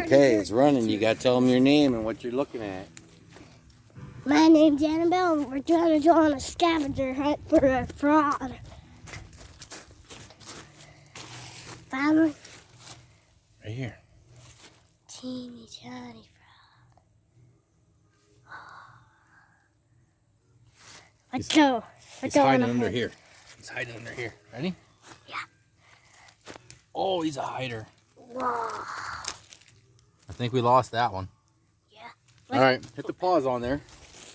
Okay, it's running. You gotta tell them your name and what you're looking at. My name's Annabelle, and we're trying to go on a scavenger hunt for a frog. Found Right here. teeny tiny frog. Let's go. He's hiding under here. He's hiding under here. Ready? Yeah. Oh, he's a hider. Whoa. I think we lost that one. Yeah. All right, hit the pause on there.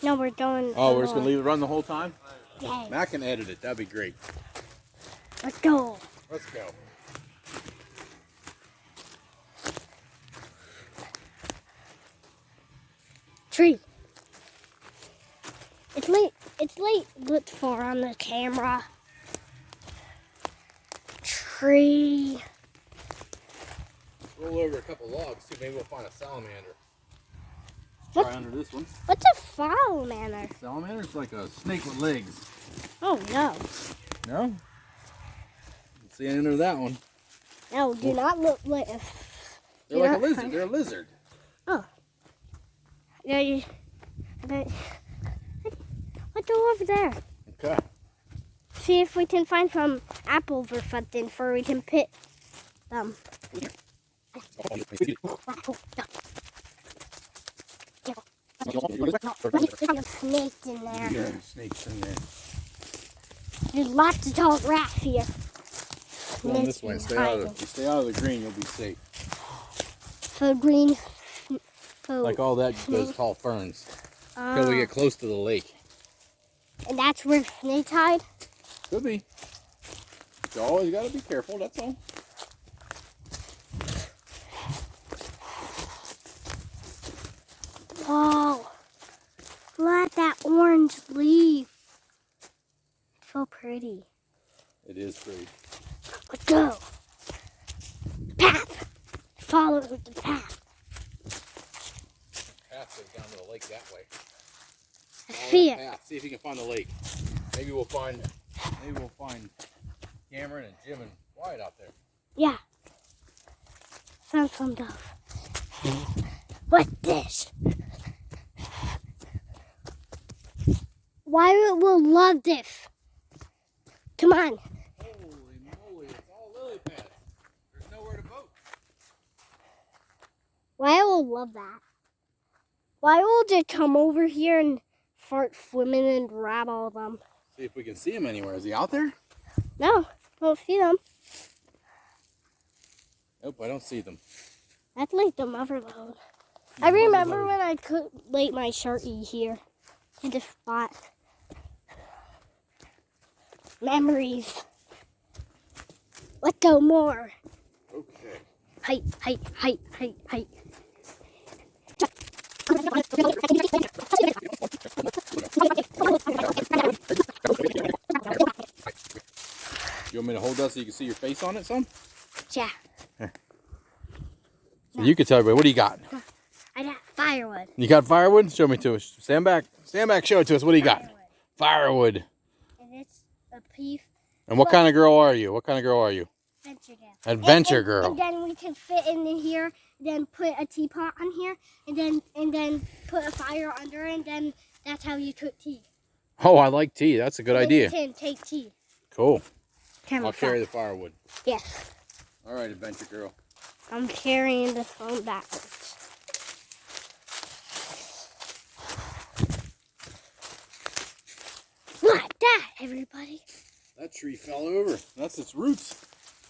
No, we're going. Oh, we're just gonna leave it run the whole time? Yeah. Matt can edit it. That'd be great. Let's go. Let's go. Tree. It's late. It's late. Looked for on the camera. Tree. Roll over a couple logs too. Maybe we'll find a salamander. What? Try under this one. What's a salamander? Salamander's like a snake with legs. Oh no. No? See under that one. No, do not look like a. They're like a lizard. They're a lizard. Oh. Yeah, you. Let's go over there. Okay. See if we can find some apples or something for we can pick them. There's snakes in there. Yeah, snakes in there. There's lots of tall rats here. Go on this way. Stay out of the, stay out of the green. You'll be safe. So green. So Like all that, those tall ferns. Until we get close to the lake. And that's where snakes hide? Could be. You always got to be careful. That's all. Whoa. Look at that orange leaf. So pretty. It is pretty. Let's go. Path. Follow the path. Path goes down to the lake that way. I see it. Path. See if you can find the lake. Maybe we'll find Cameron and Jim and Wyatt out there. Yeah. Found some stuff. What's this? Wyatt will love this. Come on. Holy moly, it's all lily pads. There's nowhere to boat. Wyatt will love that. Wyatt will just come over here and start swimming and grab all of them. See if we can see him anywhere. Is he out there? No, don't see them. Nope, I don't see them. That's like the overload. I remember when I could late my Sharky here in this spot. Memories. Let's go more. Okay. Height, height, height, height, height. You want me to hold that so you can see your face on it, son? Yeah. So you can tell everybody, what do you got? I got firewood. You got firewood? Show me to us. Stand back. Stand back, show it to us. What do you got? Firewood. And it's a piece. And what kind of girl are you? What kind of girl are you? Adventure girl. Adventure girl. And then we can fit in here, then put a teapot on here, and then put a fire under it, and then that's how you cook tea. Oh, I like tea. That's a good idea. You can take tea. Cool. Camera I'll carry the firewood. Yes. All right, adventure girl. I'm carrying the phone backwards. Look at that, everybody. That tree fell over. That's its roots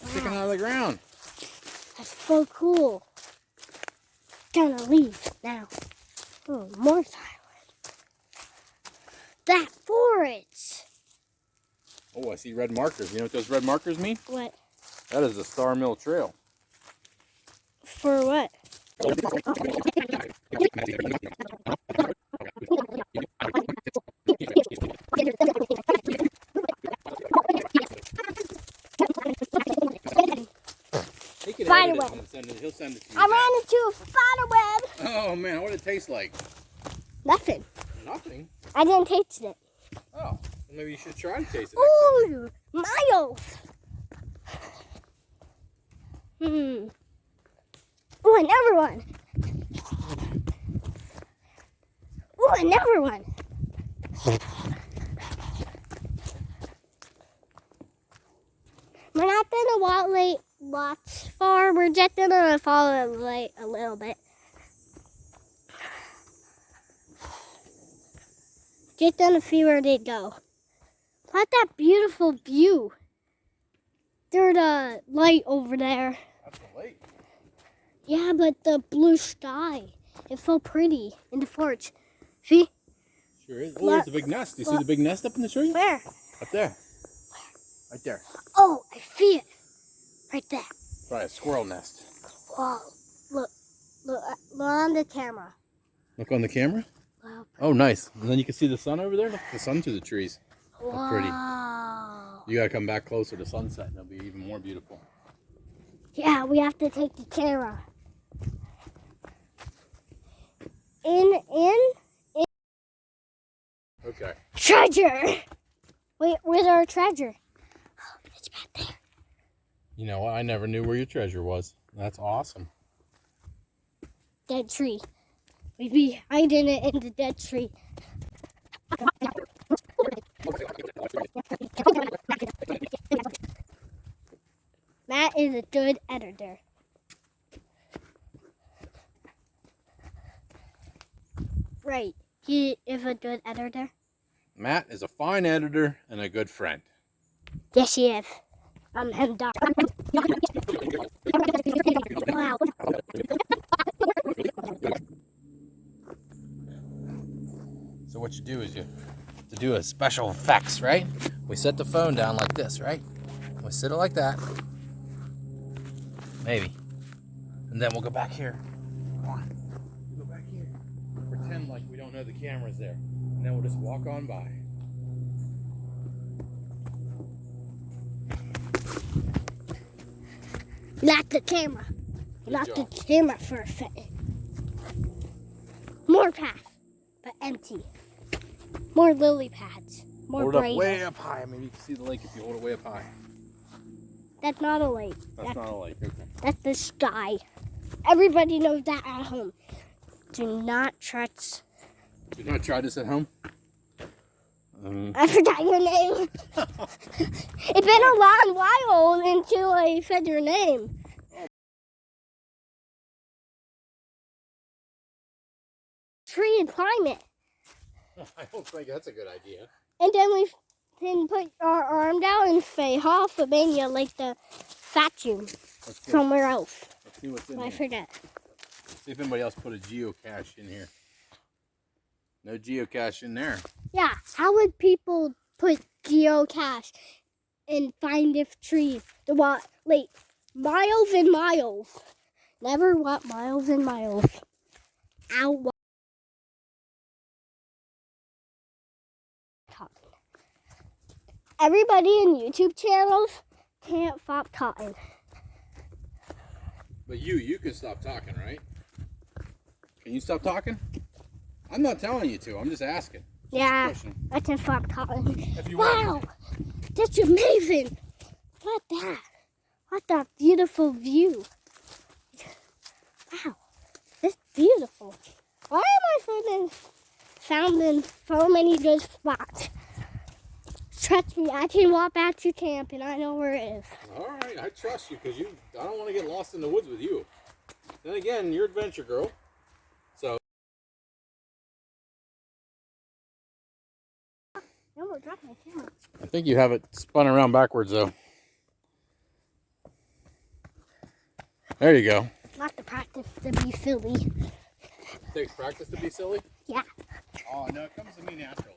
sticking out of the ground. That's so cool. Gonna leave now. Oh, more firewood. That forest. Oh, I see red markers. You know what those red markers mean? What? That is the Star Mill Trail. For what? Spider web. He'll send it to you. I ran into a spider web. Oh man, what did it taste like? Nothing. Nothing. I didn't taste it. Oh, well, maybe you should try to taste it. Ooh, miles. Ooh, another one. Ooh, another one. We're not gonna watch far. We're just gonna follow like a little bit. Just gonna see where they go. Look at that beautiful view. There's a light over there. That's the lake. Yeah, but the blue sky. It's so pretty in the forge. See? Sure is. Oh, there's a big nest. You see the big nest up in the tree? Where? Up there. Right there. Oh, I see it. Right there. Probably a squirrel nest. Whoa. Look on the camera. Look on the camera? Wow. Oh, nice. And then you can see the sun over there. Look, the sun through the trees. Wow. Pretty. You gotta come back closer to sunset and it'll be even more beautiful. Yeah, we have to take the camera. In. Okay. Treasure! Wait, where's our treasure? Oh, it's back there. You know what? I never knew where your treasure was. That's awesome. Dead tree. We'd be hiding it in the dead tree. Matt is a good editor. Right. He is a good editor. Matt is a fine editor and a good friend. Yes, he is. Him dog. Wow. So what you do is you to do a special effects, right? We set the phone down like this, right? We sit it like that. Maybe. And then we'll go back here. Come on. We'll go back here. Pretend like we don't know the camera's there. And then we'll just walk on by. Lock the camera. Good Lock the job. camera for a second. More path, but empty. More lily pads. More Hold it bright. up way up high. Maybe you can see the lake if you hold it way up high. That's not a lake. That's not a lake. Okay. That's the sky. Everybody knows that at home. Do not trust. Did not try this at home? I forgot your name. It's been a long while until I said your name. Tree and climb it. I don't think that's a good idea. And then we can put our arm down and say Halfamania like the statue somewhere else. Let's see what's in I here. forget. See if anybody else put a geocache in here. No geocache in there. Yeah, how would people put geocache and find this tree? The what? Like miles and miles. Never want miles and miles. Ow. Everybody in YouTube channels can't stop talking. But you can stop talking, right? Can you stop talking? I'm not telling you to. I'm just asking. Yeah, Question. I can stop talking. If you Wow, want. that's amazing. Look at that. What that beautiful view. Wow, that's beautiful. Why am I finding so many good spots? Trust me, I can walk back to camp and I know where it is. All right, I trust you because I don't want to get lost in the woods with you. Then again, you're adventure girl. So. No more drop my camera. I think you have it spun around backwards though. There you go. Not the practice to be silly. It takes practice to be silly? Yeah. Oh, no, it comes to me naturally.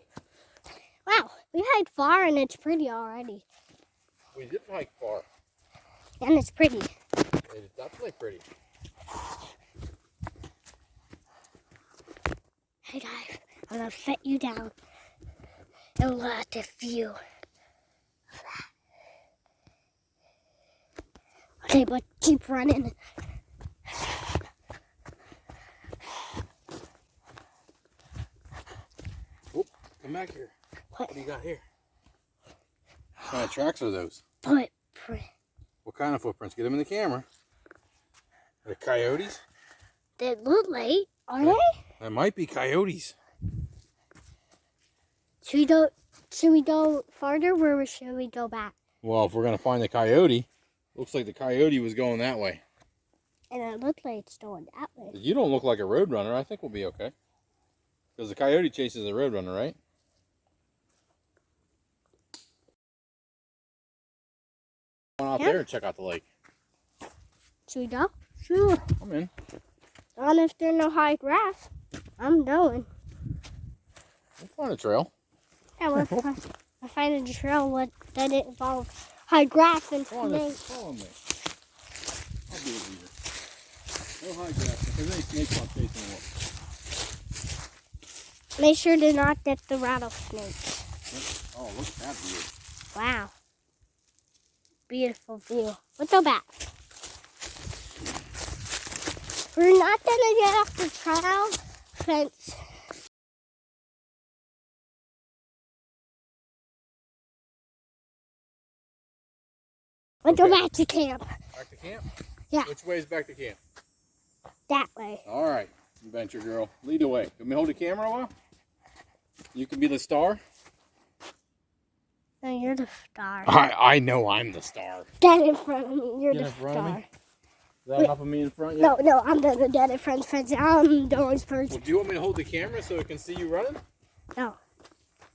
Wow, we hiked far and it's pretty already. We did hike far. And it's pretty. It is definitely pretty. Hey guys, I'm gonna set you down and look at the view. Okay, but keep running. Whoop, come back here. What? What do you got here? What kind of tracks are those? Footprint. What kind of footprints? Get them in the camera. The coyotes? They look like, are they? That might be coyotes. Should we go farther or should we go back? Well, if we're gonna find the coyote, looks like the coyote was going that way. And it looked like it's going that way. You don't look like a roadrunner. I think we'll be okay. Because the coyote chases a roadrunner, right? Go out there and check out the lake. Should we go? Sure. I'm in. Not if there's no high grass. I'm going. We'll find a trail. Yeah, I find a trail that involves high grass and Follow snakes. Follow me. I'll do it either. No high grass. If there's any snakes, I'll chase them up. Make sure to not get the rattlesnakes. Oh, look at that view. Wow. Beautiful view. Let's go back. We're not gonna get off the trail fence. Let's go back to camp. Back to camp? Yeah. Which way is back to camp? That way. All right, adventure girl. Lead the way. Can we hold the camera a while? You can be the star? No, you're the star. I know I'm the star. Get in front of me. You're Get the in front of me? star. Is that enough of me in front yet? No, I'm gonna get in front of the I'm the orange person. Well, do you want me to hold the camera so it can see you running? No.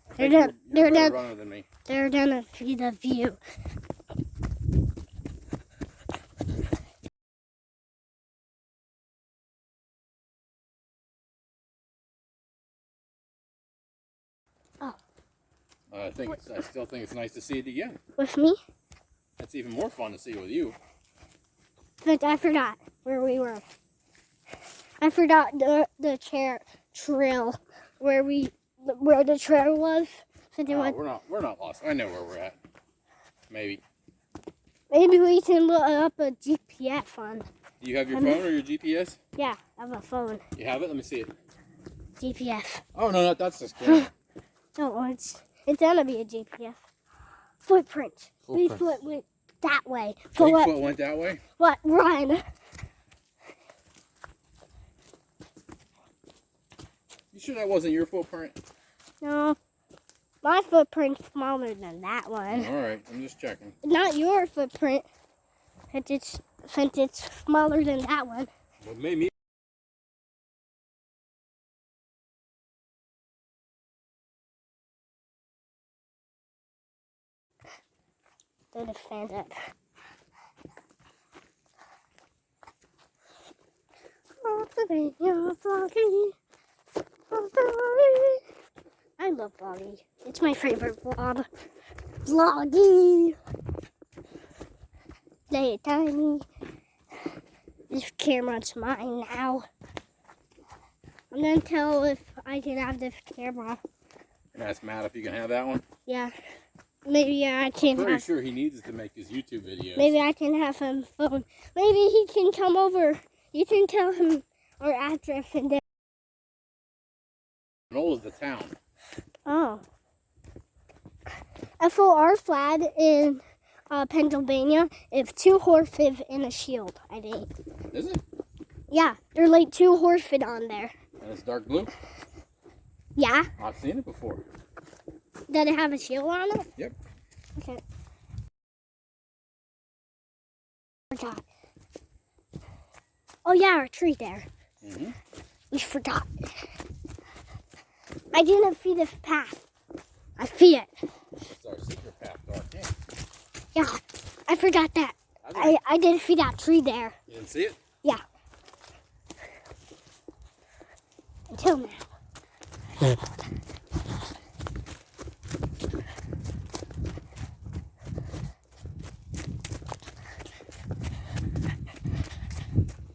I think They're you're a better done. runner than me. They're gonna see the view. Oh. I still think it's nice to see it again. With me? It's even more fun to see it with you. But I forgot where we were. I forgot the trail where the trail was. So We're not lost. I know where we're at. Maybe. Maybe we can look up a GPS on. Do you have your phone or your GPS? Yeah, I have a phone. You have it? Let me see it. GPS. Oh no, that's just camera. No, it's gonna be a GPS. Footprint. Footprints. Bigfoot went that way. Bigfoot went that way? What? Run. You sure that wasn't your footprint? No. My footprint's smaller than that one. Alright, I'm just checking. Not your footprint. Since it's smaller than that one. What made me... Then it stand up. I love vlogging. It's my favorite vlog. Vlogging. Play it tiny. This camera's mine now. I'm gonna tell if I can have this camera. Ask Matt if you can have that one. Yeah. Maybe I can I'm pretty have. sure he needs it to make his YouTube videos. Maybe I can have him phone. Maybe he can come over. You can tell him our address and then. Knoll is the town. Oh. FOR flag in Pennsylvania is 2 horses and a shield, I think. Is it? Yeah, there are like 2 horses on there. And it's dark blue? Yeah. I've seen it before. Does it have a shield on it? Yep. Okay. Forgot. Oh yeah, our tree there. Mm-hmm. We forgot. I didn't see this path. I see it. It's our secret path to our camp. Yeah, I forgot that. I didn't see that tree there. You didn't see it? Yeah. Until now.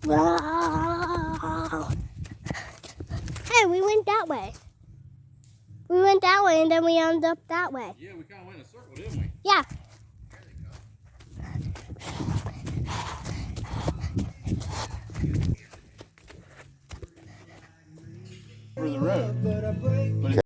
Wow. Hey, we went that way. We went that way and then we ended up that way. Yeah, we kind of went in a circle, didn't we? Yeah. For the road. But